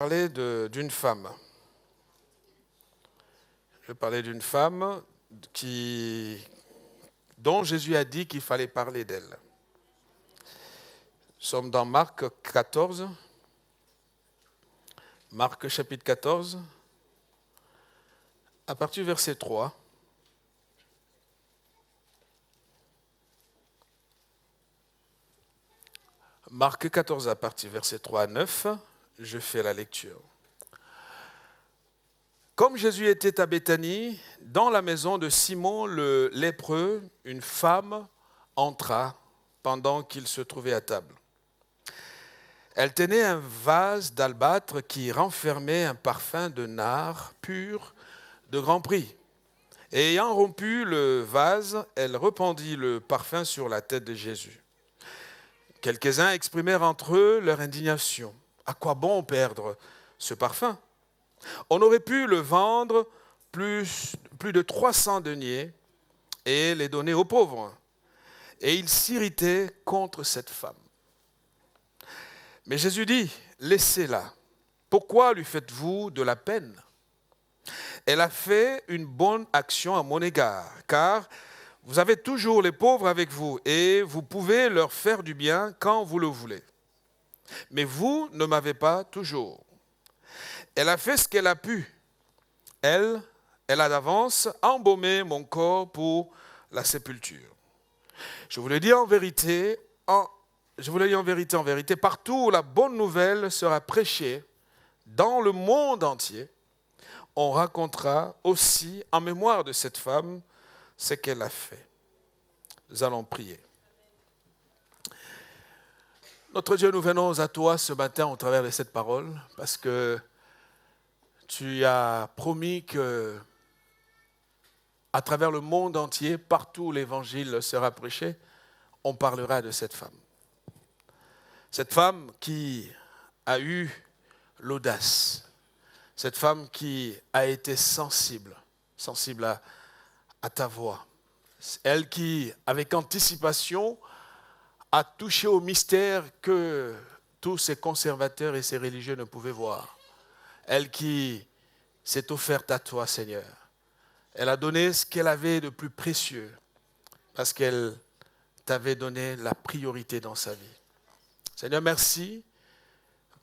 Parler d'une femme. Je vais parler d'une femme dont Jésus a dit qu'il fallait parler d'elle. Nous sommes dans Marc 14. Marc chapitre 14, à partir du verset 3. Marc 14, à partir du verset 3 à 9, je fais la lecture. Comme Jésus était à Béthanie, dans la maison de Simon le lépreux, une femme entra pendant qu'il se trouvait à table. Elle tenait un vase d'albâtre qui renfermait un parfum de nard pur de grand prix. Et ayant rompu le vase, elle répandit le parfum sur la tête de Jésus. Quelques-uns exprimèrent entre eux leur indignation. À quoi bon perdre ce parfum ? On aurait pu le vendre plus de 300 deniers et les donner aux pauvres. Et ils s'irritaient contre cette femme. Mais Jésus dit, laissez-la. Pourquoi lui faites-vous de la peine ? Elle a fait une bonne action à mon égard, car vous avez toujours les pauvres avec vous et vous pouvez leur faire du bien quand vous le voulez. Mais vous ne m'avez pas toujours. Elle a fait ce qu'elle a pu. Elle a d'avance embaumé mon corps pour la sépulture. Je vous le dis en vérité, en vérité, partout où la bonne nouvelle sera prêchée, dans le monde entier, on racontera aussi en mémoire de cette femme ce qu'elle a fait. Nous allons prier. Notre Dieu, nous venons à toi ce matin au travers de cette parole, parce que tu as promis que, à travers le monde entier, partout où l'évangile sera prêché, on parlera de cette femme. Cette femme qui a eu l'audace, cette femme qui a été sensible à ta voix. Elle qui, avec anticipation, a touché au mystère que tous ces conservateurs et ces religieux ne pouvaient voir. Elle qui s'est offerte à toi, Seigneur. Elle a donné ce qu'elle avait de plus précieux parce qu'elle t'avait donné la priorité dans sa vie. Seigneur, merci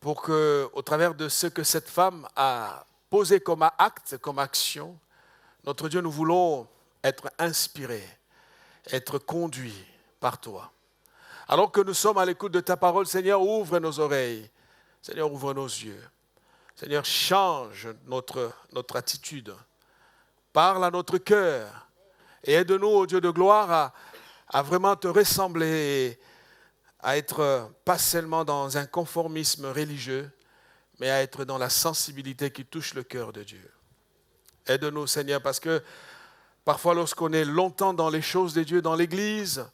pour que, au travers de ce que cette femme a posé comme acte, comme action, notre Dieu, nous voulons être inspirés, être conduits par toi. Alors que nous sommes à l'écoute de ta parole, Seigneur, ouvre nos oreilles. Seigneur, ouvre nos yeux. Seigneur, change notre attitude. Parle à notre cœur. Et aide-nous, ô Dieu de gloire, à vraiment te ressembler, à être pas seulement dans un conformisme religieux, mais à être dans la sensibilité qui touche le cœur de Dieu. Aide-nous, Seigneur, parce que parfois, lorsqu'on est longtemps dans les choses de Dieu, dans l'Église,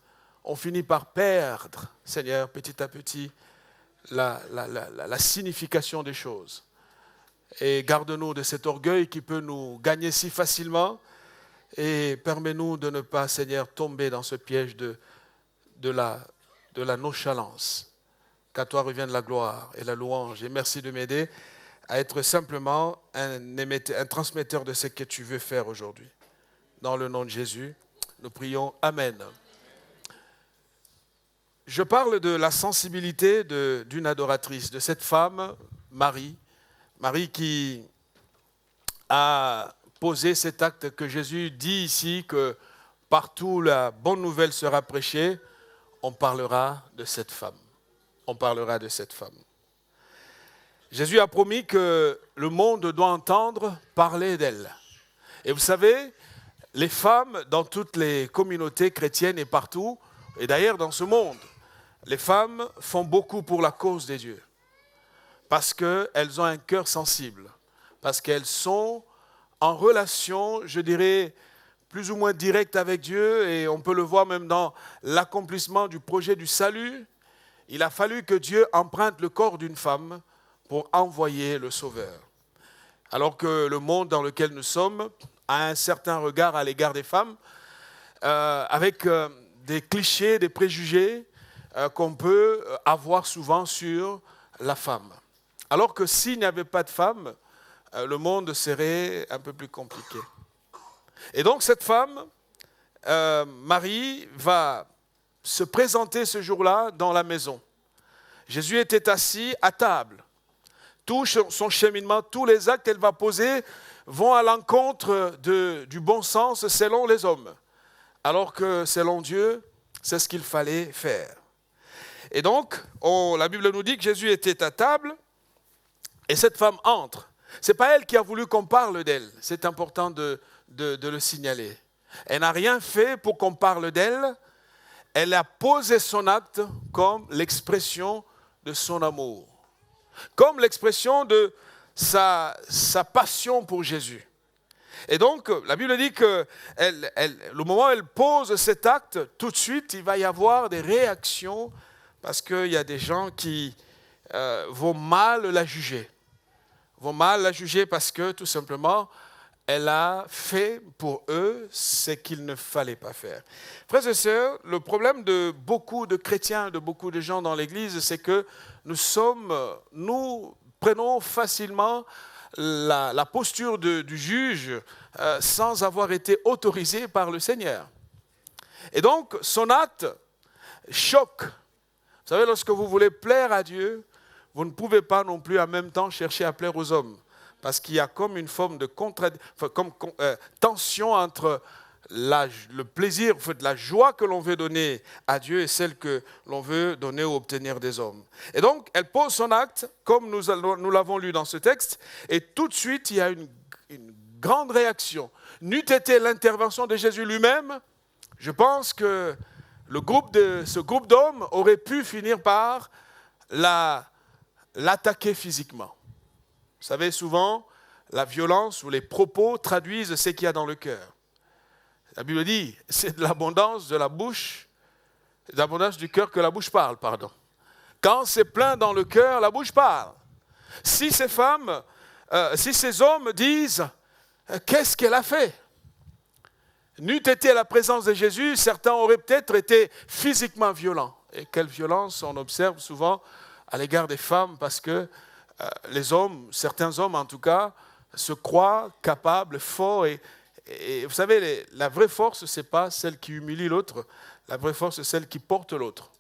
on finit par perdre, Seigneur, petit à petit, la signification des choses. Et garde-nous de cet orgueil qui peut nous gagner si facilement et permets-nous de ne pas, Seigneur, tomber dans ce piège de la nonchalance. Qu'à toi revienne la gloire et la louange. Et merci de m'aider à être simplement un transmetteur de ce que tu veux faire aujourd'hui. Dans le nom de Jésus, nous prions. Amen. Je parle de la sensibilité d'une adoratrice, de cette femme, Marie. Marie qui a posé cet acte que Jésus dit ici, que partout où la bonne nouvelle sera prêchée, on parlera de cette femme. On parlera de cette femme. Jésus a promis que le monde doit entendre parler d'elle. Et vous savez, les femmes dans toutes les communautés chrétiennes et partout, et d'ailleurs dans ce monde, les femmes font beaucoup pour la cause de Dieu. Parce qu'elles ont un cœur sensible. Parce qu'elles sont en relation, je dirais, plus ou moins directe avec Dieu. Et on peut le voir même dans l'accomplissement du projet du salut. Il a fallu que Dieu emprunte le corps d'une femme pour envoyer le Sauveur. Alors que le monde dans lequel nous sommes a un certain regard à l'égard des femmes, avec des clichés, des préjugés qu'on peut avoir souvent sur la femme. Alors que s'il n'y avait pas de femme, le monde serait un peu plus compliqué. Et donc cette femme, Marie, va se présenter ce jour-là dans la maison. Jésus était assis à table. Tout son cheminement, tous les actes qu'elle va poser vont à l'encontre du bon sens selon les hommes. Alors que selon Dieu, c'est ce qu'il fallait faire. Et donc, la Bible nous dit que Jésus était à table et cette femme entre. Ce n'est pas elle qui a voulu qu'on parle d'elle. C'est important de le signaler. Elle n'a rien fait pour qu'on parle d'elle. Elle a posé son acte comme l'expression de son amour, comme l'expression de sa passion pour Jésus. Et donc, la Bible dit que le moment où elle pose cet acte, tout de suite, il va y avoir des réactions parce qu'il y a des gens qui vont mal la juger. Vont mal la juger parce que, tout simplement, elle a fait pour eux ce qu'il ne fallait pas faire. Frères et sœurs, le problème de beaucoup de chrétiens, de beaucoup de gens dans l'Église, c'est que nous prenons facilement la posture du juge sans avoir été autorisé par le Seigneur. Et donc, son acte choque. Vous savez, lorsque vous voulez plaire à Dieu, vous ne pouvez pas non plus en même temps chercher à plaire aux hommes. Parce qu'il y a comme une forme de tension entre le plaisir, la joie que l'on veut donner à Dieu et celle que l'on veut donner ou obtenir des hommes. Et donc, elle pose son acte, comme nous l'avons lu dans ce texte, et tout de suite, il y a une grande réaction. N'eût été l'intervention de Jésus lui-même, je pense que ce groupe d'hommes aurait pu finir par l'attaquer physiquement. Vous savez, souvent, la violence ou les propos traduisent ce qu'il y a dans le cœur. La Bible dit, c'est de l'abondance de la bouche, de l'abondance du cœur que la bouche parle, pardon. Quand c'est plein dans le cœur, la bouche parle. Si ces hommes disent, qu'est-ce qu'elle a fait? N'eût été la présence de Jésus, certains auraient peut-être été physiquement violents. Et quelle violence on observe souvent à l'égard des femmes, parce que les hommes, certains hommes en tout cas, se croient capables, forts. Et vous savez, la vraie force, ce n'est pas celle qui humilie l'autre. La vraie force, c'est celle qui porte l'autre.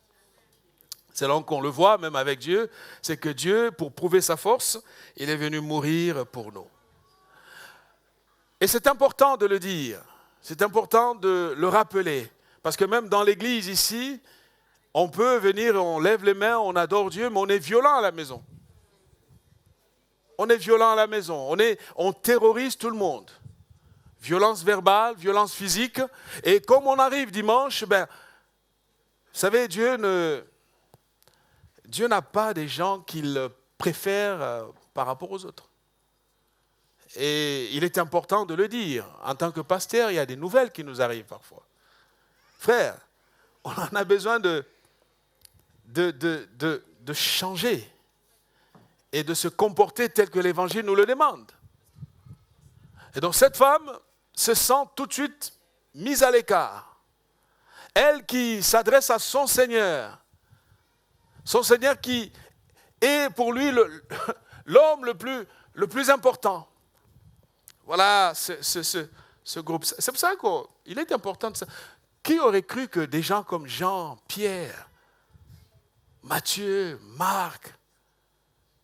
C'est là qu'on le voit, même avec Dieu, c'est que Dieu, pour prouver sa force, il est venu mourir pour nous. Et c'est important de le dire, c'est important de le rappeler, parce que même dans l'église ici, on peut venir, on lève les mains, on adore Dieu, mais on est violent à la maison. On est violent à la maison, on terrorise tout le monde. Violence verbale, violence physique. Et comme on arrive dimanche, vous savez, Dieu n'a pas des gens qu'il préfère par rapport aux autres. Et il est important de le dire. En tant que pasteur, il y a des nouvelles qui nous arrivent parfois. Frère, on en a besoin de changer et de se comporter tel que l'Évangile nous le demande. Et donc cette femme se sent tout de suite mise à l'écart. Elle qui s'adresse à son Seigneur qui est pour lui l'homme le plus important. Voilà ce groupe. C'est pour ça qu'il est important de ça. Qui aurait cru que des gens comme Jean, Pierre, Matthieu, Marc,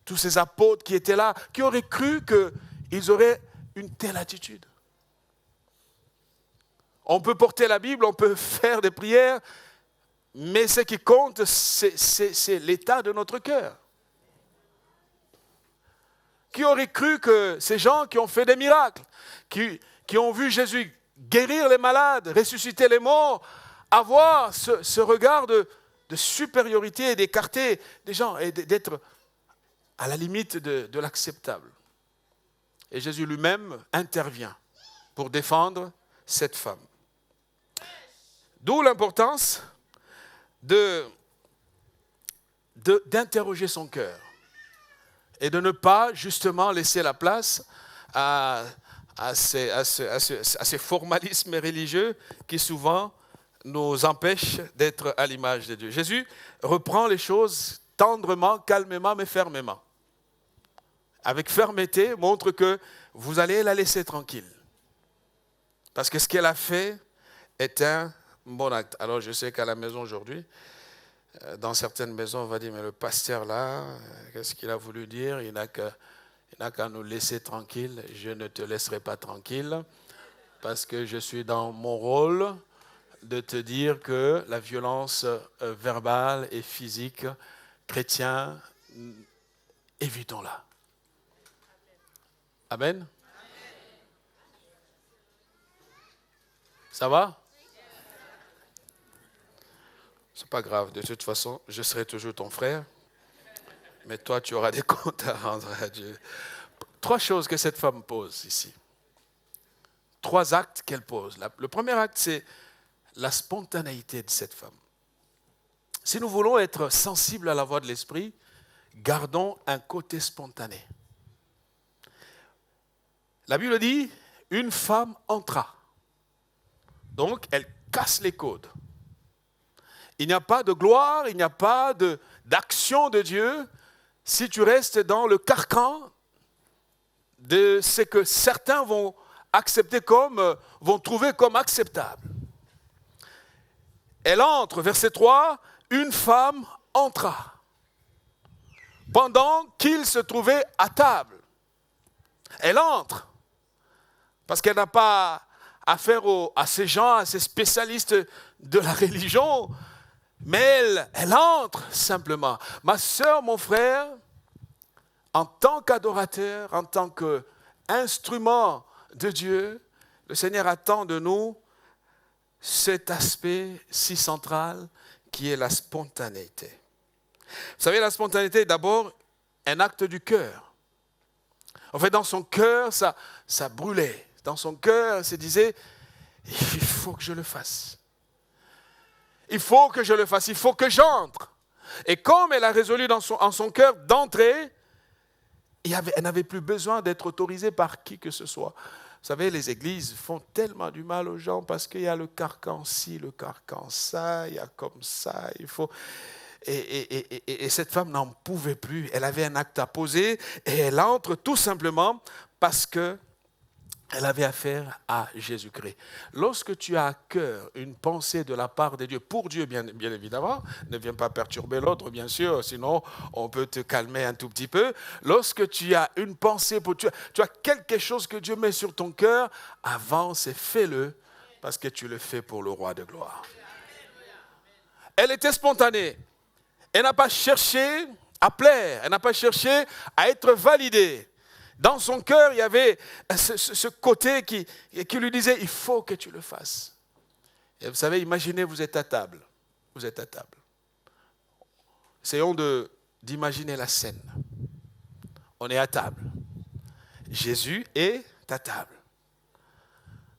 tous ces apôtres qui étaient là, qui auraient cru qu'ils auraient une telle attitude? On peut porter la Bible, on peut faire des prières, mais ce qui compte, c'est l'état de notre cœur. Qui aurait cru que ces gens qui ont fait des miracles, qui ont vu Jésus guérir les malades, ressusciter les morts, avoir ce regard de supériorité et d'écarter des gens et d'être à la limite de l'acceptable. Et Jésus lui-même intervient pour défendre cette femme. D'où l'importance d'interroger son cœur et de ne pas justement laisser la place à ces formalismes religieux qui souvent nous empêchent d'être à l'image de Dieu. Jésus reprend les choses tendrement, calmement, mais fermement. avec fermeté, montre que vous allez la laisser tranquille. Parce que ce qu'elle a fait est un bon acte. Alors je sais qu'à la maison aujourd'hui, dans certaines maisons, on va dire, mais le pasteur là, qu'est-ce qu'il a voulu dire? Il n'a qu'à nous laisser tranquille. Je ne te laisserai pas tranquille parce que je suis dans mon rôle de te dire que la violence verbale et physique, chrétien, évitons-la. Amen. Ça va? C'est pas grave, de toute façon, je serai toujours ton frère, mais toi, tu auras des comptes à rendre à Dieu. 3 choses que cette femme pose ici. 3 actes qu'elle pose. Le premier acte, c'est la spontanéité de cette femme. Si nous voulons être sensibles à la voix de l'Esprit, gardons un côté spontané. La Bible dit, une femme entra. Donc, elle casse les codes. Il n'y a pas de gloire, il n'y a pas d'action de Dieu si tu restes dans le carcan de ce que certains vont accepter vont trouver comme acceptable. Elle entre, verset 3, une femme entra pendant qu'il se trouvait à table. Elle entre parce qu'elle n'a pas affaire à ces gens, à ces spécialistes de la religion, mais elle entre simplement. Ma sœur, mon frère, en tant qu'adorateur, en tant qu'instrument de Dieu, le Seigneur attend de nous cet aspect si central qui est la spontanéité. Vous savez, la spontanéité est d'abord un acte du cœur. En fait, dans son cœur, ça brûlait. Dans son cœur, elle se disait, il faut que je le fasse. Il faut que je le fasse, il faut que j'entre. Et comme elle a résolu en son cœur d'entrer, elle n'avait plus besoin d'être autorisée par qui que ce soit. Vous savez, les églises font tellement du mal aux gens parce qu'il y a le carcan ci, le carcan ça, il y a comme ça, il faut... Et cette femme n'en pouvait plus. Elle avait un acte à poser et elle entre tout simplement parce que elle avait affaire à Jésus-Christ. Lorsque tu as à cœur une pensée de la part de Dieu, pour Dieu bien évidemment, ne viens pas perturber l'autre bien sûr, sinon on peut te calmer un tout petit peu. Lorsque tu as une pensée, tu as quelque chose que Dieu met sur ton cœur, avance et fais-le parce que tu le fais pour le roi de gloire. Elle était spontanée. Elle n'a pas cherché à plaire, elle n'a pas cherché à être validée. Dans son cœur, il y avait ce côté qui lui disait, il faut que tu le fasses. Et vous savez, imaginez, vous êtes à table. Vous êtes à table. Essayons d'imaginer la scène. On est à table. Jésus est à table.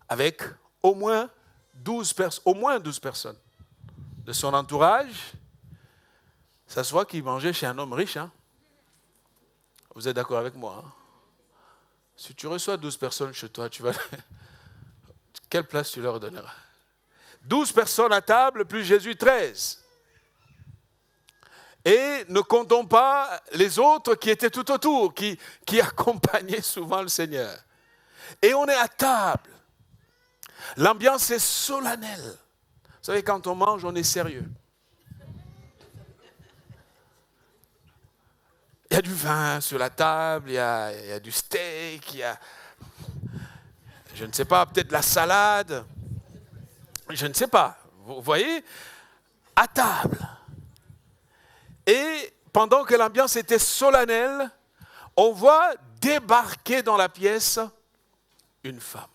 Avec au moins 12 personnes de son entourage. Ça se voit qu'il mangeait chez un homme riche. Hein? Vous êtes d'accord avec moi? Hein? Si tu reçois 12 personnes chez toi, quelle place tu leur donneras? 12 personnes à table, plus Jésus, 13. Et ne comptons pas les autres qui étaient tout autour, qui accompagnaient souvent le Seigneur. Et on est à table. L'ambiance est solennelle. Vous savez, quand on mange, on est sérieux. Il y a du vin sur la table, il y a du steak, il y a, je ne sais pas, peut-être la salade. Je ne sais pas. Vous voyez, à table. Et pendant que l'ambiance était solennelle, on voit débarquer dans la pièce une femme.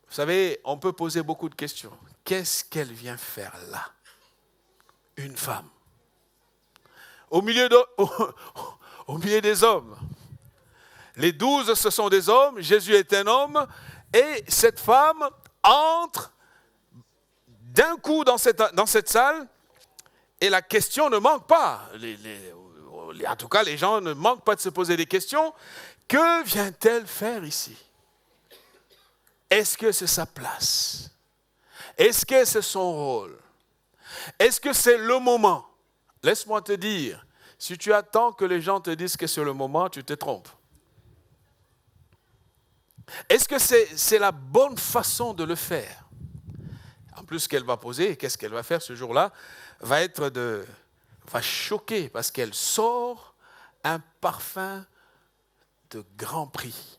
Vous savez, on peut poser beaucoup de questions. Qu'est-ce qu'elle vient faire là? Une femme. Au milieu des hommes. Les 12, ce sont des hommes, Jésus est un homme, et cette femme entre d'un coup dans cette salle, et la question ne manque pas. En tout cas, les gens ne manquent pas de se poser des questions. Que vient-elle faire ici? Est-ce que c'est sa place? Est-ce que c'est son rôle? Est-ce que c'est le moment? Laisse-moi te dire, Si tu attends que les gens te disent que c'est le moment, tu te trompes. Est-ce que c'est la bonne façon de le faire? En plus, ce qu'elle va poser, qu'est-ce qu'elle va faire ce jour-là, va choquer parce qu'elle sort un parfum de grand prix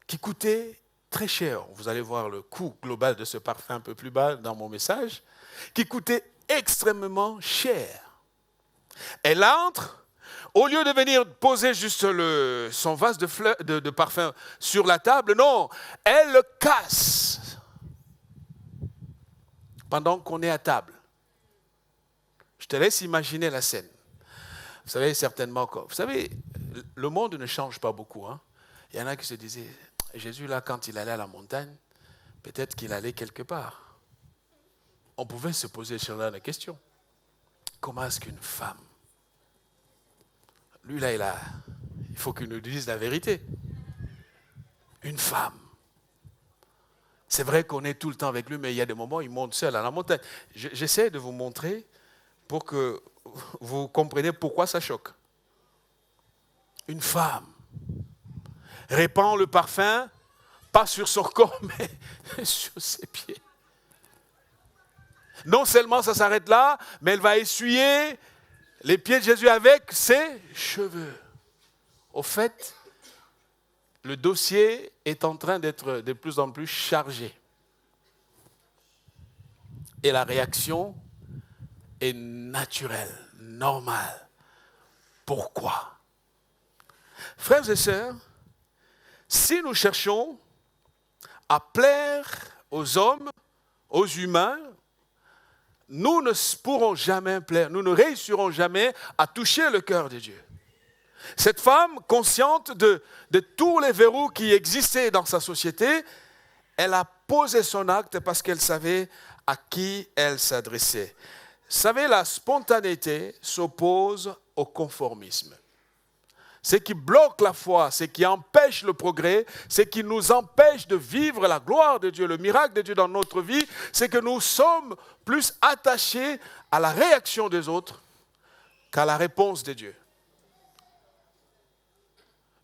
qui coûtait très cher. Vous allez voir le coût global de ce parfum un peu plus bas dans mon message, qui coûtait extrêmement cher. Elle entre, au lieu de venir poser juste son vase de parfum sur la table, non, elle le casse pendant qu'on est à table. Je te laisse imaginer la scène. Vous savez certainement quoi. Vous savez, le monde ne change pas beaucoup. Hein. Il y en a qui se disaient, Jésus là, quand il allait à la montagne, peut-être qu'il allait quelque part. On pouvait se poser sur là la question. Comment est-ce qu'une femme, lui là, il faut qu'il nous dise la vérité. Une femme. C'est vrai qu'on est tout le temps avec lui, mais il y a des moments où il monte seul à la montagne. J'essaie de vous montrer pour que vous compreniez pourquoi ça choque. Une femme répand le parfum, pas sur son corps, mais sur ses pieds. Non seulement ça s'arrête là, mais elle va essuyer les pieds de Jésus avec ses cheveux. Au fait, le dossier est en train d'être de plus en plus chargé. Et la réaction est naturelle, normale. Pourquoi? Frères et sœurs, si nous cherchons à plaire aux hommes, aux humains, nous ne pourrons jamais plaire, nous ne réussirons jamais à toucher le cœur de Dieu. Cette femme, consciente de tous les verrous qui existaient dans sa société, elle a posé son acte parce qu'elle savait à qui elle s'adressait. Vous savez, la spontanéité s'oppose au conformisme. Ce qui bloque la foi, ce qui empêche le progrès, ce qui nous empêche de vivre la gloire de Dieu, le miracle de Dieu dans notre vie, c'est que nous sommes plus attachés à la réaction des autres qu'à la réponse de Dieu.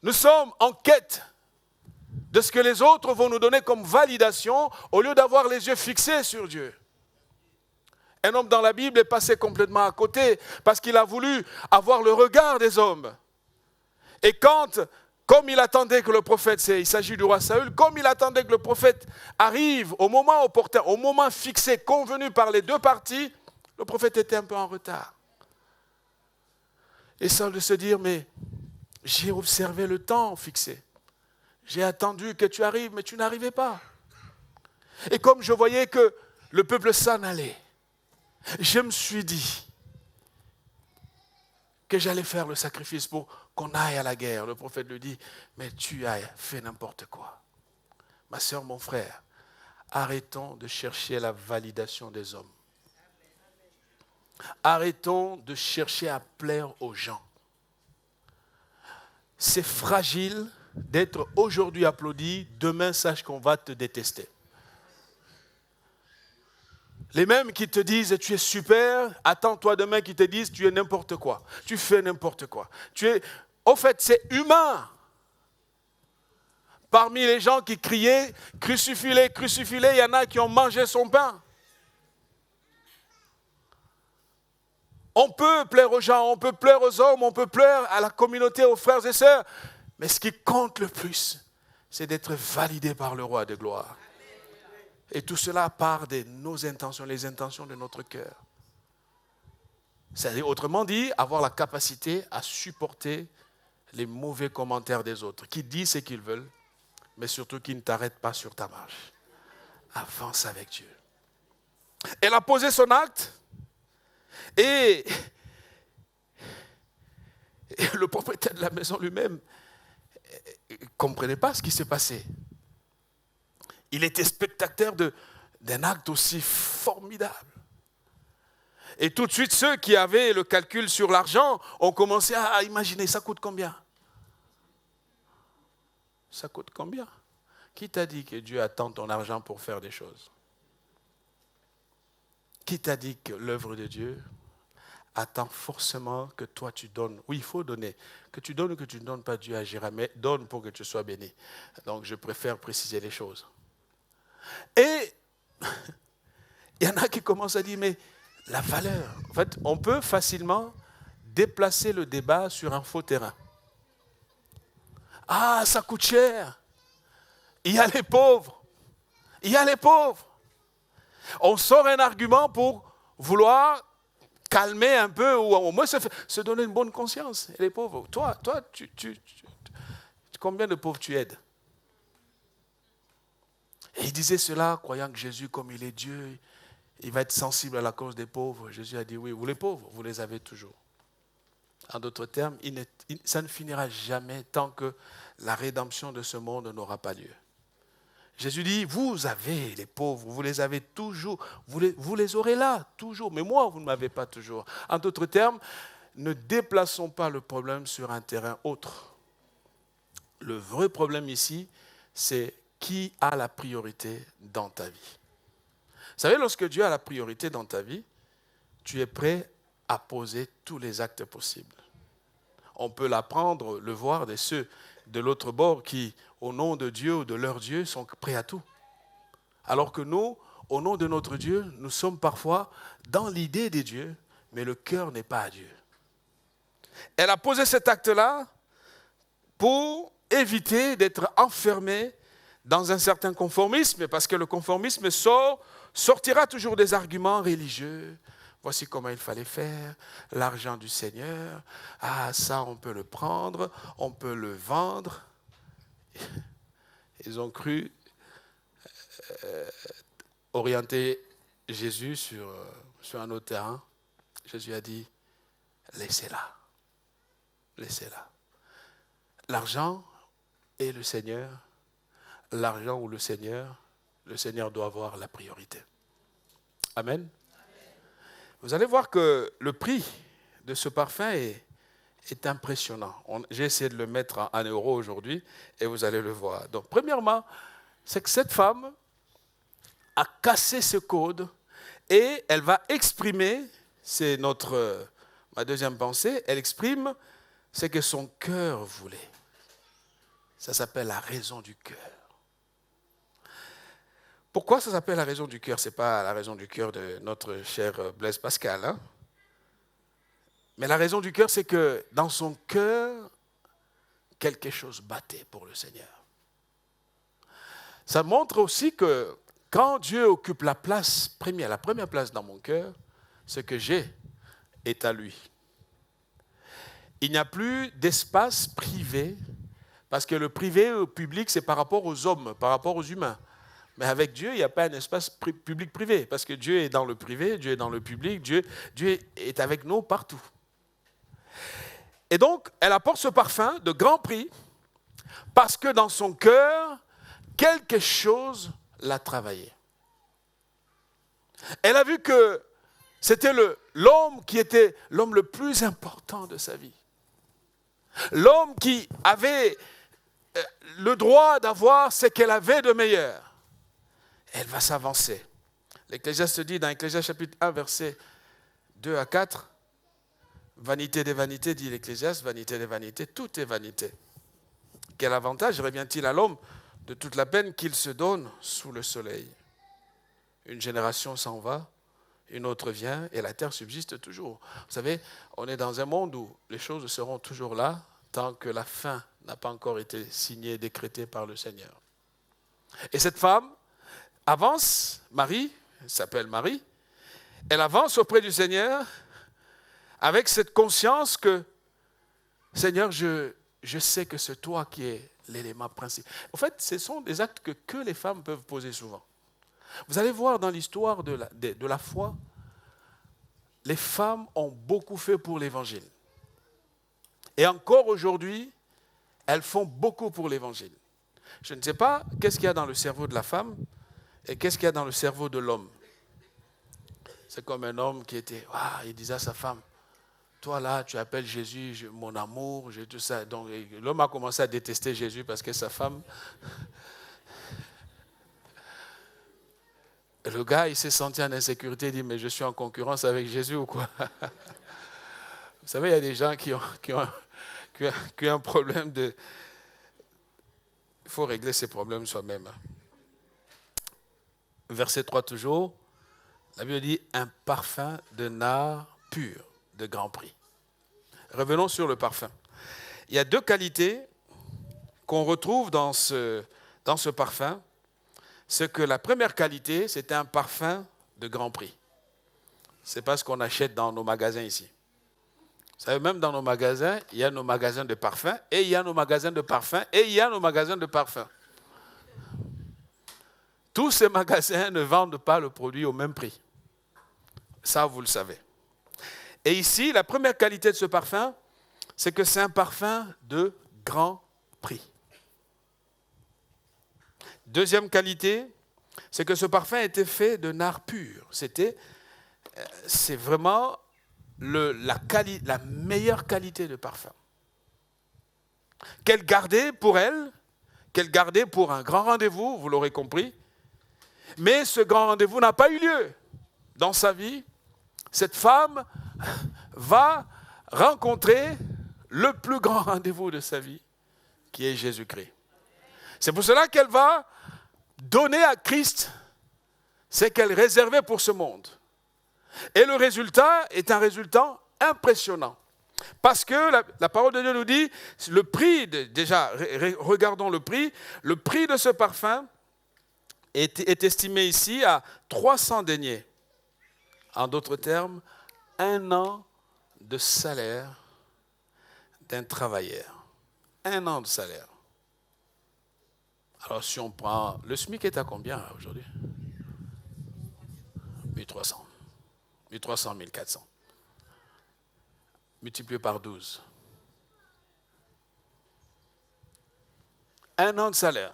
Nous sommes en quête de ce que les autres vont nous donner comme validation au lieu d'avoir les yeux fixés sur Dieu. Un homme dans la Bible est passé complètement à côté parce qu'il a voulu avoir le regard des hommes. Et comme il attendait que le prophète, il s'agit du roi Saül, comme il attendait que le prophète arrive au moment opportun, au moment fixé, convenu par les deux parties, le prophète était un peu en retard. Et Saül de se dire, mais j'ai observé le temps fixé. J'ai attendu que tu arrives, mais tu n'arrivais pas. Et comme je voyais que le peuple s'en allait, je me suis dit que j'allais faire le sacrifice pour qu'on aille à la guerre. Le prophète lui dit, mais tu as fait n'importe quoi. Ma soeur, mon frère, arrêtons de chercher la validation des hommes. Arrêtons de chercher à plaire aux gens. C'est fragile d'être aujourd'hui applaudi, demain sache qu'on va te détester. Les mêmes qui te disent tu es super, attends-toi demain qu'ils te disent tu es n'importe quoi, tu fais n'importe quoi. Au fait, c'est humain. Parmi les gens qui criaient crucifie-les, crucifie-les, il y en a qui ont mangé son pain. On peut plaire aux gens, on peut plaire aux hommes, on peut plaire à la communauté, aux frères et sœurs. Mais ce qui compte le plus, c'est d'être validé par le roi de gloire. Et tout cela part de nos intentions, les intentions de notre cœur. C'est-à-dire, autrement dit, avoir la capacité à supporter les mauvais commentaires des autres, qui disent ce qu'ils veulent, mais surtout qui ne t'arrêtent pas sur ta marche. Avance avec Dieu. Elle a posé son acte et le propriétaire de la maison lui-même ne comprenait pas ce qui s'est passé. Il était spectateur d'un acte aussi formidable. Et tout de suite, ceux qui avaient le calcul sur l'argent ont commencé à imaginer, ça coûte combien? Ça coûte combien? Qui t'a dit que Dieu attend ton argent pour faire des choses? Qui t'a dit que l'œuvre de Dieu attend forcément que toi tu donnes. Oui, il faut donner. Que tu donnes ou que tu ne donnes pas, Dieu agira, mais donne pour que tu sois béni. Donc je préfère préciser les choses. Et il y en a qui commencent à dire, mais la valeur, en fait, on peut facilement déplacer le débat sur un faux terrain. Ah, ça coûte cher. Il y a les pauvres. Il y a les pauvres. On sort un argument pour vouloir calmer un peu ou au moins se donner une bonne conscience. Et les pauvres, toi, combien de pauvres tu aides? Et il disait cela, croyant que Jésus, comme il est Dieu, il va être sensible à la cause des pauvres. Jésus a dit, oui, vous les pauvres, vous les avez toujours. En d'autres termes, ça ne finira jamais tant que la rédemption de ce monde n'aura pas lieu. Jésus dit, vous avez les pauvres, vous les avez toujours, vous les aurez là, toujours, mais moi, vous ne m'avez pas toujours. En d'autres termes, ne déplaçons pas le problème sur un terrain autre. Le vrai problème ici, c'est qui a la priorité dans ta vie. Vous savez, lorsque Dieu a la priorité dans ta vie, tu es prêt à poser tous les actes possibles. On peut l'apprendre, le voir de ceux de l'autre bord qui, au nom de Dieu ou de leur Dieu, sont prêts à tout. Alors que nous, au nom de notre Dieu, nous sommes parfois dans l'idée des dieux, mais le cœur n'est pas à Dieu. Elle a posé cet acte-là pour éviter d'être enfermée dans un certain conformisme, parce que le conformisme sortira toujours des arguments religieux. Voici comment il fallait faire, l'argent du Seigneur, ah ça on peut le prendre, on peut le vendre. Ils ont cru orienter Jésus sur un autre terrain. Jésus a dit, laissez-la, laissez-la. L'argent et le Seigneur, l'argent ou le Seigneur doit avoir la priorité. Amen. Vous allez voir que le prix de ce parfum est impressionnant. J'ai essayé de le mettre en euros aujourd'hui et vous allez le voir. Donc, premièrement, c'est que cette femme a cassé ce code et elle va exprimer, c'est ma deuxième pensée, elle exprime ce que son cœur voulait. Ça s'appelle la raison du cœur. Pourquoi ça s'appelle la raison du cœur? Ce n'est pas la raison du cœur de notre cher Blaise Pascal. Hein? Mais la raison du cœur, c'est que dans son cœur, quelque chose battait pour le Seigneur. Ça montre aussi que quand Dieu occupe la première place dans mon cœur, ce que j'ai est à lui. Il n'y a plus d'espace privé, parce que le privé ou public, c'est par rapport aux hommes, par rapport aux humains. Mais avec Dieu, il n'y a pas un espace public-privé, parce que Dieu est dans le privé, Dieu est dans le public, Dieu est avec nous partout. Et donc, elle apporte ce parfum de grand prix, parce que dans son cœur, quelque chose l'a travaillé. Elle a vu que c'était l'homme qui était l'homme le plus important de sa vie. L'homme qui avait le droit d'avoir ce qu'elle avait de meilleur. Elle va s'avancer. L'Ecclésiaste dit dans Ecclésiaste chapitre 1, versets 2 à 4, vanité des vanités, dit l'Ecclésiaste, vanité des vanités, tout est vanité. Quel avantage revient-il à l'homme de toute la peine qu'il se donne sous le soleil? Une génération s'en va, une autre vient et la terre subsiste toujours. Vous savez, on est dans un monde où les choses seront toujours là tant que la fin n'a pas encore été signée, décrétée par le Seigneur. Et cette femme avance, Marie, elle s'appelle Marie, elle avance auprès du Seigneur avec cette conscience que, Seigneur, je sais que c'est toi qui es l'élément principal. En fait, ce sont des actes que les femmes peuvent poser souvent. Vous allez voir dans l'histoire de la foi, les femmes ont beaucoup fait pour l'évangile. Et encore aujourd'hui, elles font beaucoup pour l'évangile. Je ne sais pas qu'est-ce qu'il y a dans le cerveau de la femme et qu'est-ce qu'il y a dans le cerveau de l'homme. C'est comme un homme qui il disait à sa femme, toi là, tu appelles Jésus mon amour, j'ai tout ça. Donc l'homme a commencé à détester Jésus parce que sa femme... Le gars, il s'est senti en insécurité, il dit, mais je suis en concurrence avec Jésus ou quoi? savez, il y a des gens qui ont un problème de... Il faut régler ces problèmes soi-même. Verset 3 toujours, la Bible dit un parfum de nard pur, de grand prix. Revenons sur le parfum. Il y a deux qualités qu'on retrouve dans ce parfum. C'est que la première qualité, c'est un parfum de grand prix. Ce n'est pas ce qu'on achète dans nos magasins ici. Vous savez, même dans nos magasins, il y a nos magasins de parfums, et il y a nos magasins de parfums, et il y a nos magasins de parfums. Tous ces magasins ne vendent pas le produit au même prix. Ça, vous le savez. Et ici, la première qualité de ce parfum, c'est que c'est un parfum de grand prix. Deuxième qualité, c'est que ce parfum était fait de nard pur. C'est vraiment la meilleure qualité de parfum. Qu'elle gardait pour elle, qu'elle gardait pour un grand rendez-vous, vous l'aurez compris. Mais ce grand rendez-vous n'a pas eu lieu dans sa vie. Cette femme va rencontrer le plus grand rendez-vous de sa vie, qui est Jésus-Christ. C'est pour cela qu'elle va donner à Christ ce qu'elle réservait pour ce monde. Et le résultat est un résultat impressionnant. Parce que la parole de Dieu nous dit, le prix, regardons le prix de ce parfum est estimé ici à 300 deniers. En d'autres termes, 1 an de salaire d'un travailleur. 1 an de salaire. Alors si on prend, le SMIC est à combien aujourd'hui? 1300. 1300, 1400. Multiplié par 12. 1 an de salaire.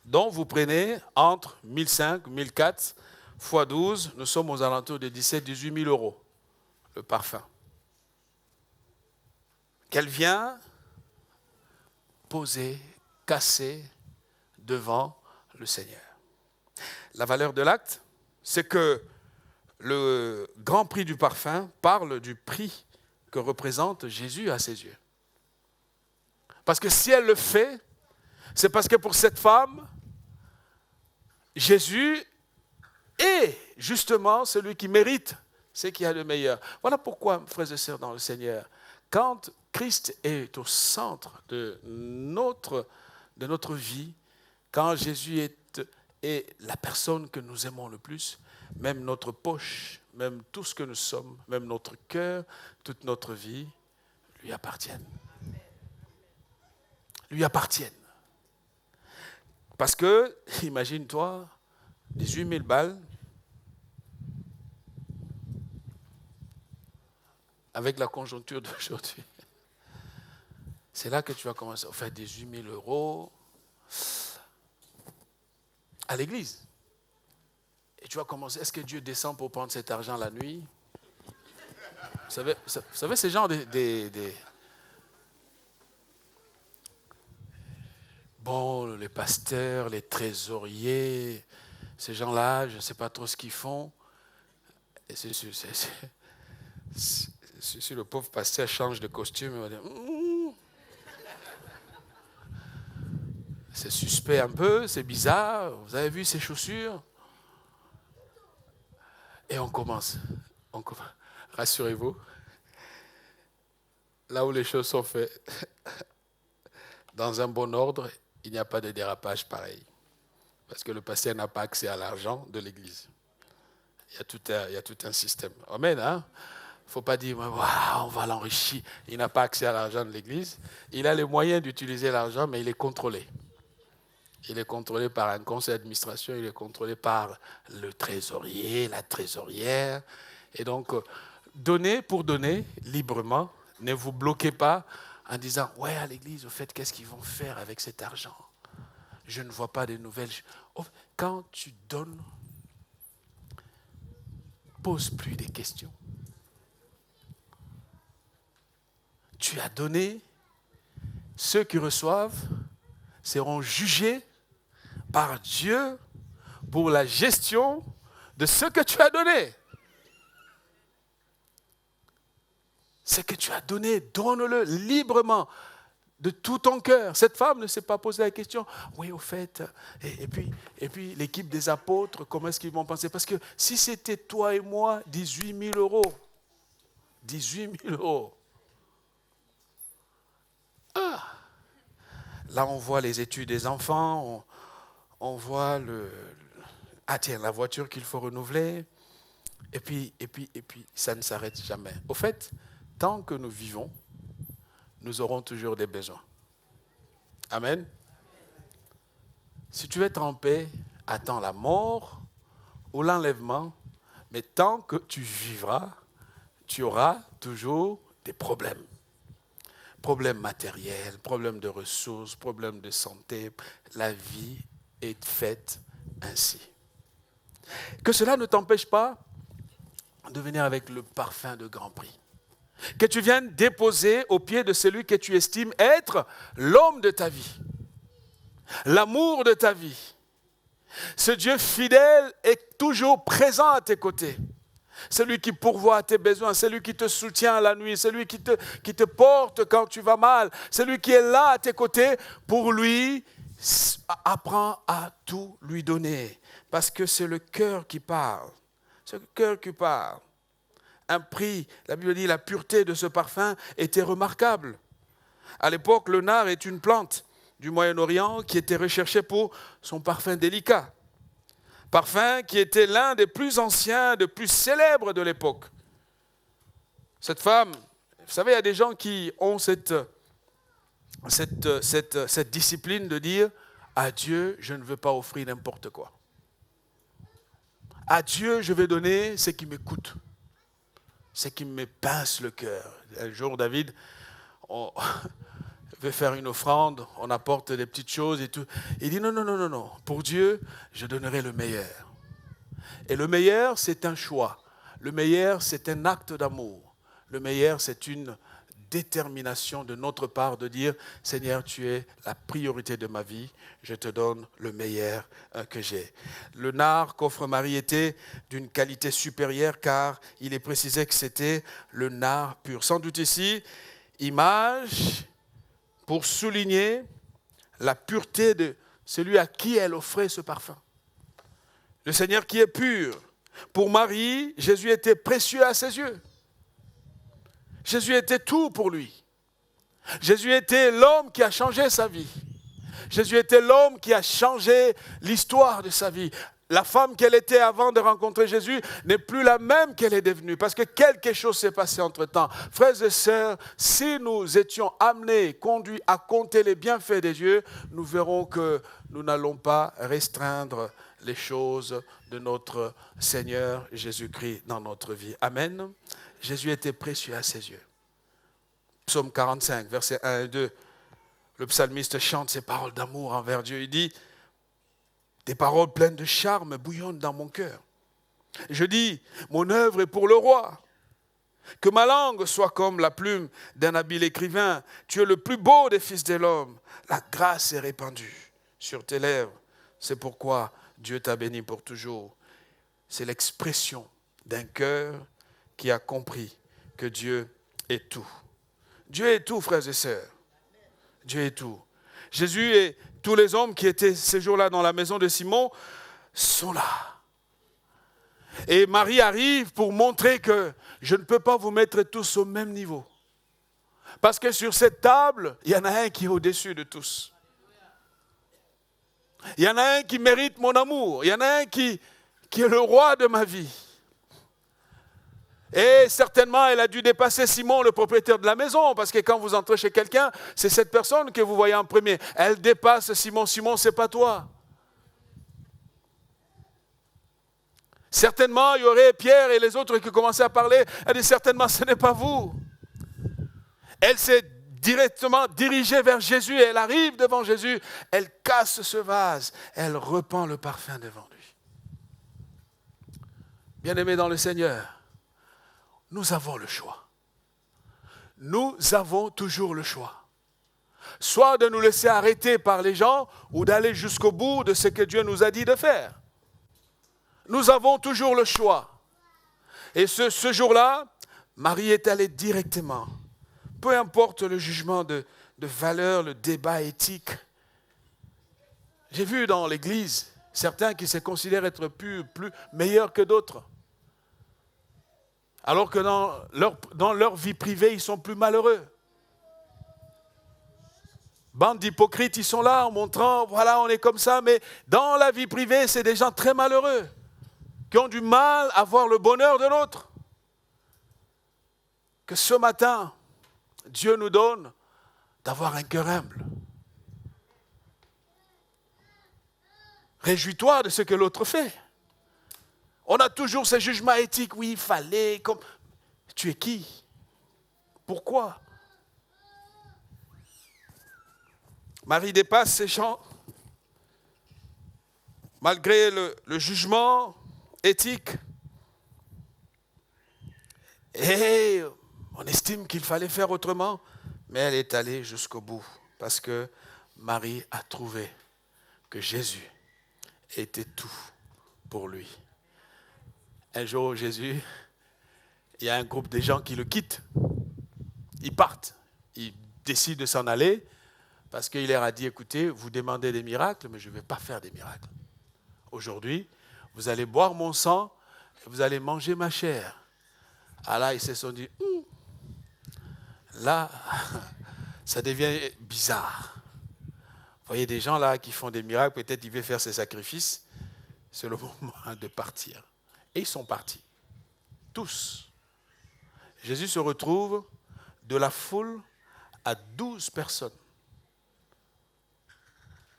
Donc vous prenez entre 1500, 1400 fois 12, nous sommes aux alentours de 17 18 000 euros, le parfum. Qu'elle vient poser, casser devant le Seigneur. La valeur de l'acte, c'est que le grand prix du parfum parle du prix que représente Jésus à ses yeux. Parce que si elle le fait, c'est parce que pour cette femme, Jésus est justement celui qui mérite ce qu'il y a de meilleur. Voilà pourquoi, frères et sœurs dans le Seigneur, quand Christ est au centre de notre vie, quand Jésus est la personne que nous aimons le plus, même notre poche, même tout ce que nous sommes, même notre cœur, toute notre vie, lui appartiennent. Lui appartiennent. Parce que, imagine-toi, 18 000 balles, avec la conjoncture d'aujourd'hui, c'est là que tu vas commencer à faire 18 000 euros à l'église. Et tu vas commencer, est-ce que Dieu descend pour prendre cet argent la nuit? Vous savez ces gens Bon, les pasteurs, les trésoriers, ces gens-là, je ne sais pas trop ce qu'ils font. Et si le pauvre pasteur change de costume, il va dire c'est suspect un peu, c'est bizarre. Vous avez vu ces chaussures? Et on commence. Rassurez-vous, là où les choses sont faites, dans un bon ordre, il n'y a pas de dérapage pareil. Parce que le pasteur n'a pas accès à l'argent de l'église. Il y a tout un système. Amen, hein? Il ne faut pas dire, on va l'enrichir. Il n'a pas accès à l'argent de l'église. Il a les moyens d'utiliser l'argent, mais il est contrôlé. Il est contrôlé par un conseil d'administration, il est contrôlé par le trésorier, la trésorière. Et donc, donnez pour donner librement. Ne vous bloquez pas en disant, ouais, à l'église, au fait, qu'est-ce qu'ils vont faire avec cet argent? Je ne vois pas de nouvelles. Quand tu donnes, pose plus des questions. Tu as donné, ceux qui reçoivent seront jugés par Dieu pour la gestion de ce que tu as donné. Ce que tu as donné, donne-le librement, de tout ton cœur. Cette femme ne s'est pas posé la question, oui, au fait, et puis l'équipe des apôtres, comment est-ce qu'ils vont penser? Parce que si c'était toi et moi, 18 000 euros. 18 000 euros. Ah. Là, on voit les études des enfants, on voit la voiture qu'il faut renouveler, et puis, ça ne s'arrête jamais. Au fait, tant que nous vivons, nous aurons toujours des besoins. Amen. Si tu veux être en paix, attends la mort ou l'enlèvement, mais tant que tu vivras, tu auras toujours des problèmes. Problèmes matériels, problèmes de ressources, problèmes de santé. La vie est faite ainsi. Que cela ne t'empêche pas de venir avec le parfum de grand prix. Que tu viennes déposer au pied de celui que tu estimes être l'homme de ta vie, l'amour de ta vie. Ce Dieu fidèle est toujours présent à tes côtés. Celui qui pourvoit à tes besoins, celui qui te soutient la nuit, celui qui te porte quand tu vas mal, celui qui est là à tes côtés pour lui, apprends à tout lui donner. Parce que c'est le cœur qui parle. C'est le cœur qui parle. Un prix, la Bible dit, la pureté de ce parfum était remarquable. À l'époque, le nard est une plante du Moyen-Orient qui était recherchée pour son parfum délicat. Parfum qui était l'un des plus anciens, des plus célèbres de l'époque. Cette femme, vous savez, il y a des gens qui ont cette discipline de dire « À Dieu, je ne veux pas offrir n'importe quoi. À Dieu, je vais donner ce qui me coûte. » Ce qui me pince le cœur. Un jour, David, on veut faire une offrande, on apporte des petites choses et tout. Il dit non. Pour Dieu, je donnerai le meilleur. Et le meilleur, c'est un choix. Le meilleur, c'est un acte d'amour. Le meilleur, c'est une détermination de notre part de dire « Seigneur, tu es la priorité de ma vie, je te donne le meilleur que j'ai. » Le nard qu'offre Marie était d'une qualité supérieure car il est précisé que c'était le nard pur. Sans doute ici, image pour souligner la pureté de celui à qui elle offrait ce parfum. Le Seigneur qui est pur. Pour Marie, Jésus était précieux à ses yeux. Jésus était tout pour lui. Jésus était l'homme qui a changé sa vie. Jésus était l'homme qui a changé l'histoire de sa vie. La femme qu'elle était avant de rencontrer Jésus n'est plus la même qu'elle est devenue parce que quelque chose s'est passé entre-temps. Frères et sœurs, si nous étions amenés, conduits à compter les bienfaits de Dieu, nous verrons que nous n'allons pas restreindre les choses de notre Seigneur Jésus-Christ dans notre vie. Amen. Jésus était précieux à ses yeux. Psaume 45, versets 1 et 2. Le psalmiste chante ces paroles d'amour envers Dieu. Il dit, des paroles pleines de charme bouillonnent dans mon cœur. Je dis, mon œuvre est pour le roi. Que ma langue soit comme la plume d'un habile écrivain. Tu es le plus beau des fils de l'homme. La grâce est répandue sur tes lèvres. C'est pourquoi Dieu t'a béni pour toujours. C'est l'expression d'un cœur qui a compris que Dieu est tout. Dieu est tout, frères et sœurs. Dieu est tout. Jésus et tous les hommes qui étaient ces jours-là dans la maison de Simon sont là. Et Marie arrive pour montrer que je ne peux pas vous mettre tous au même niveau. Parce que sur cette table, il y en a un qui est au-dessus de tous. Il y en a un qui mérite mon amour. Il y en a un qui est le roi de ma vie. Et certainement, elle a dû dépasser Simon, le propriétaire de la maison, parce que quand vous entrez chez quelqu'un, c'est cette personne que vous voyez en premier. Elle dépasse Simon. Simon, c'est pas toi. Certainement, il y aurait Pierre et les autres qui commençaient à parler. Elle dit certainement, ce n'est pas vous. Elle s'est directement dirigée vers Jésus et elle arrive devant Jésus. Elle casse ce vase. Elle repend le parfum devant lui. Bien-aimés dans le Seigneur, nous avons le choix. Nous avons toujours le choix. Soit de nous laisser arrêter par les gens ou d'aller jusqu'au bout de ce que Dieu nous a dit de faire. Nous avons toujours le choix. Et ce jour-là, Marie est allée directement. Peu importe le jugement de valeur, le débat éthique. J'ai vu dans l'Église certains qui se considèrent être plus meilleurs que d'autres. Alors que dans leur vie privée, ils sont plus malheureux. Bande d'hypocrites, ils sont là en montrant, voilà, on est comme ça, mais dans la vie privée, c'est des gens très malheureux, qui ont du mal à voir le bonheur de l'autre. Que ce matin, Dieu nous donne d'avoir un cœur humble. Réjouis-toi de ce que l'autre fait. On a toujours ces jugements éthiques, oui, il fallait, comme... Tu es qui? Pourquoi? Marie dépasse ces champs, malgré le jugement éthique. Et on estime qu'il fallait faire autrement, mais elle est allée jusqu'au bout, parce que Marie a trouvé que Jésus était tout pour lui. Un jour, Jésus, il y a un groupe de gens qui le quittent. Ils partent. Ils décident de s'en aller parce qu'il leur a dit, écoutez, vous demandez des miracles, mais je ne vais pas faire des miracles. Aujourd'hui, vous allez boire mon sang et vous allez manger ma chair. Ah là, ils se sont dit, là, ça devient bizarre. Vous voyez des gens là qui font des miracles, peut-être ils veulent faire ces sacrifices. C'est le moment de partir. Et ils sont partis. Tous. Jésus se retrouve de la foule à 12 personnes.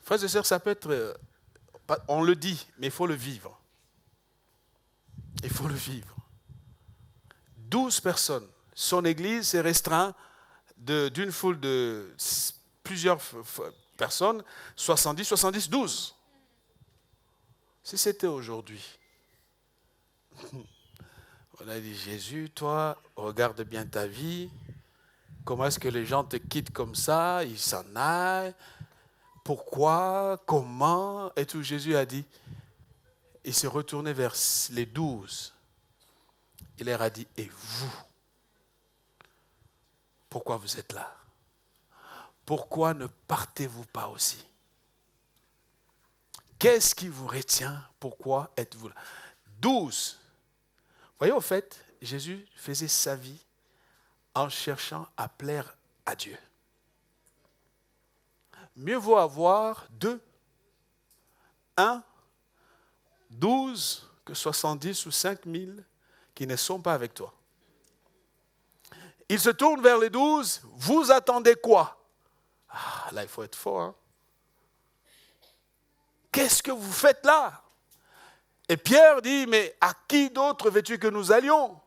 Frères et sœurs, ça peut être... On le dit, mais il faut le vivre. Il faut le vivre. 12 personnes. Son église s'est restreinte d'une foule de plusieurs personnes, 70, 70, 12. Si c'était aujourd'hui, on a dit, Jésus, toi, regarde bien ta vie. Comment est-ce que les gens te quittent comme ça? Ils s'en aillent. Pourquoi? Comment? Et tout. Jésus a dit, il s'est retourné vers les 12. Il leur a dit, et vous? Pourquoi vous êtes là? Pourquoi ne partez-vous pas aussi? Qu'est-ce qui vous retient? Pourquoi êtes-vous là? 12. Voyez, au fait, Jésus faisait sa vie en cherchant à plaire à Dieu. Mieux vaut avoir 2, 1, 12 que 70 ou 5000 qui ne sont pas avec toi. Il se tourne vers les 12. Vous attendez quoi? Ah, là, il faut être fort. Hein? Qu'est-ce que vous faites là? Et Pierre dit, mais à qui d'autre veux-tu que nous allions?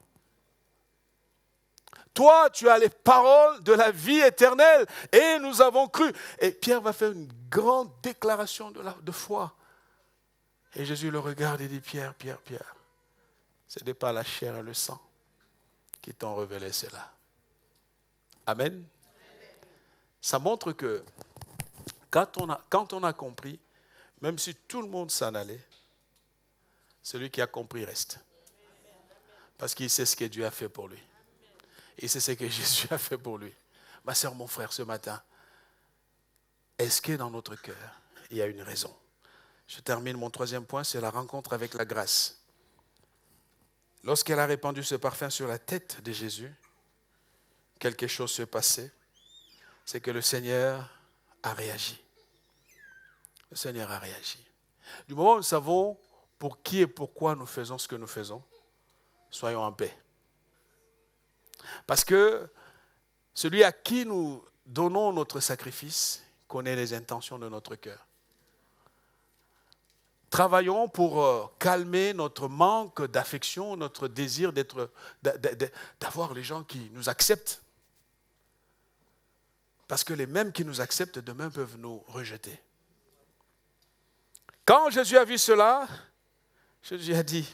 Toi, tu as les paroles de la vie éternelle et nous avons cru. Et Pierre va faire une grande déclaration de foi. Et Jésus le regarde et dit, Pierre, ce n'est pas la chair et le sang qui t'ont révélé cela. Amen. Ça montre que quand on a compris, même si tout le monde s'en allait, celui qui a compris reste. Parce qu'il sait ce que Dieu a fait pour lui. Il sait ce que Jésus a fait pour lui. Ma sœur, mon frère, ce matin, est-ce que dans notre cœur, il y a une raison? Je termine mon 3e point, c'est la rencontre avec la grâce. Lorsqu'elle a répandu ce parfum sur la tête de Jésus, quelque chose s'est passé. C'est que le Seigneur a réagi. Le Seigneur a réagi. Du moment où nous savons pour qui et pourquoi nous faisons ce que nous faisons, soyons en paix. Parce que celui à qui nous donnons notre sacrifice connaît les intentions de notre cœur. Travaillons pour calmer notre manque d'affection, notre désir d'avoir les gens qui nous acceptent. Parce que les mêmes qui nous acceptent demain peuvent nous rejeter. Quand Jésus a vu cela, Jésus a dit,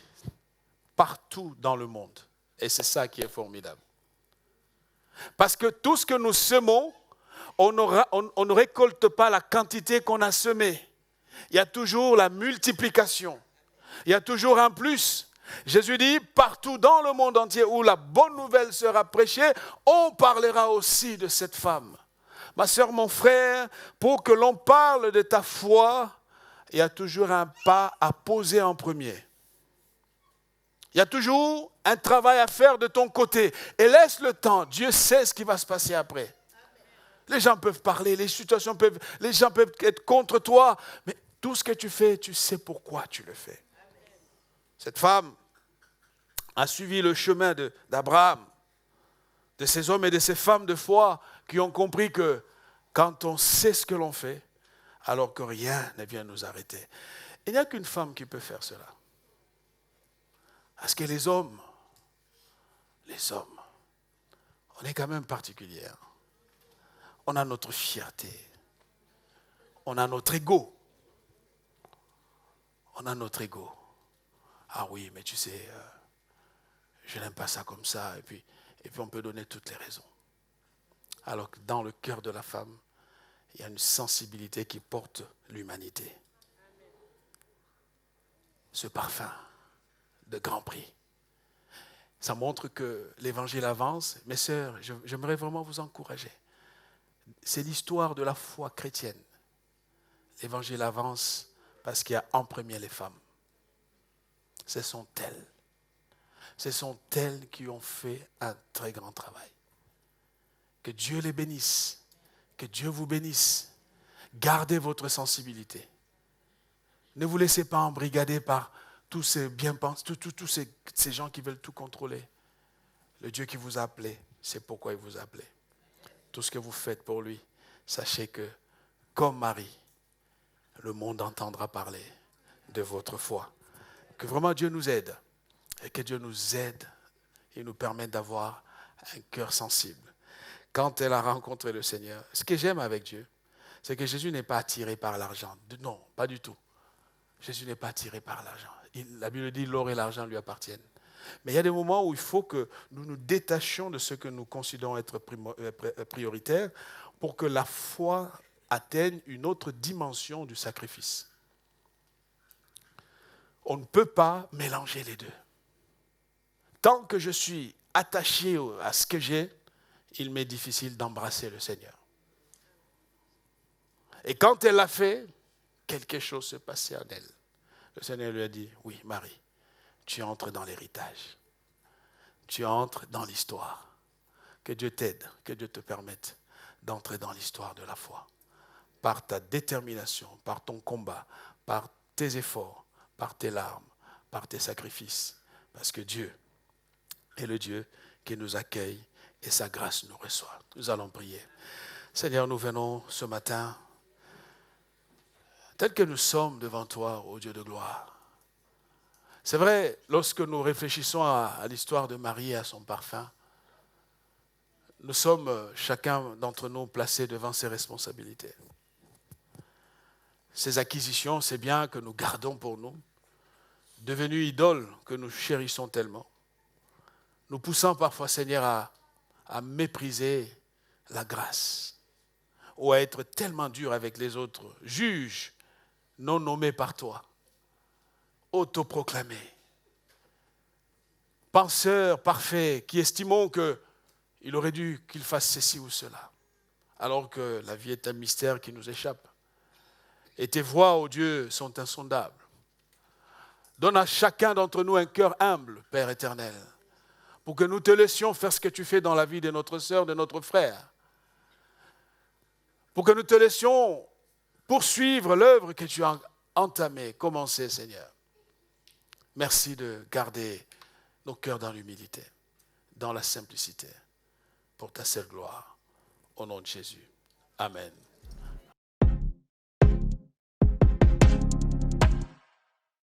partout dans le monde. Et c'est ça qui est formidable. Parce que tout ce que nous semons, on ne récolte pas la quantité qu'on a semée. Il y a toujours la multiplication. Il y a toujours un plus. Jésus dit, partout dans le monde entier où la bonne nouvelle sera prêchée, on parlera aussi de cette femme. Ma sœur, mon frère, pour que l'on parle de ta foi, il y a toujours un pas à poser en premier. Il y a toujours un travail à faire de ton côté. Et laisse le temps. Dieu sait ce qui va se passer après. Les gens peuvent parler, les gens peuvent être contre toi. Mais tout ce que tu fais, tu sais pourquoi tu le fais. Cette femme a suivi le chemin d'Abraham, de ces hommes et de ces femmes de foi qui ont compris que quand on sait ce que l'on fait, alors que rien ne vient nous arrêter. Il n'y a qu'une femme qui peut faire cela. Parce que les hommes, on est quand même particuliers. On a notre fierté. On a notre ego. Ah oui, mais tu sais, je n'aime pas ça comme ça. Et puis on peut donner toutes les raisons. Alors que dans le cœur de la femme, il y a une sensibilité qui porte l'humanité. Ce parfum de grand prix. Ça montre que l'évangile avance. Mes sœurs, j'aimerais vraiment vous encourager. C'est l'histoire de la foi chrétienne. L'évangile avance parce qu'il y a en premier les femmes. Ce sont elles qui ont fait un très grand travail. Que Dieu les bénisse. Que Dieu vous bénisse. Gardez votre sensibilité. Ne vous laissez pas embrigader par tous ces bien-pensants, tous ces gens qui veulent tout contrôler. Le Dieu qui vous a appelé, c'est pourquoi il vous a appelé. Tout ce que vous faites pour lui, sachez que, comme Marie, le monde entendra parler de votre foi. Que vraiment Dieu nous aide. Et que Dieu nous aide et nous permette d'avoir un cœur sensible. Quand elle a rencontré le Seigneur, ce que j'aime avec Dieu, c'est que Jésus n'est pas attiré par l'argent. Non, pas du tout. Jésus n'est pas attiré par l'argent. La Bible dit l'or et l'argent lui appartiennent. Mais il y a des moments où il faut que nous nous détachions de ce que nous considérons être prioritaire pour que la foi atteigne une autre dimension du sacrifice. On ne peut pas mélanger les deux. Tant que je suis attaché à ce que j'ai, il m'est difficile d'embrasser le Seigneur. Et quand elle l'a fait, quelque chose se passait en elle. Le Seigneur lui a dit, oui, Marie, tu entres dans l'héritage. Tu entres dans l'histoire. Que Dieu t'aide, que Dieu te permette d'entrer dans l'histoire de la foi. Par ta détermination, par ton combat, par tes efforts, par tes larmes, par tes sacrifices. Parce que Dieu est le Dieu qui nous accueille et sa grâce nous reçoit. Nous allons prier. Seigneur, nous venons ce matin tel que nous sommes devant toi, ô Dieu de gloire. C'est vrai, lorsque nous réfléchissons à l'histoire de Marie et à son parfum, nous sommes, chacun d'entre nous, placés devant ses responsabilités. Ces acquisitions, ces biens que nous gardons pour nous, devenus idoles que nous chérissons tellement, nous poussant parfois, Seigneur, à mépriser la grâce ou à être tellement dur avec les autres juges non nommés par toi, autoproclamés, penseurs parfaits qui estimons qu'il aurait dû qu'il fasse ceci ou cela, alors que la vie est un mystère qui nous échappe. Et tes voies, ô Dieu, sont insondables. Donne à chacun d'entre nous un cœur humble, Père éternel, pour que nous te laissions faire ce que tu fais dans la vie de notre sœur, de notre frère. Pour que nous te laissions poursuivre l'œuvre que tu as entamée, commencée, Seigneur. Merci de garder nos cœurs dans l'humilité, dans la simplicité, pour ta seule gloire. Au nom de Jésus. Amen.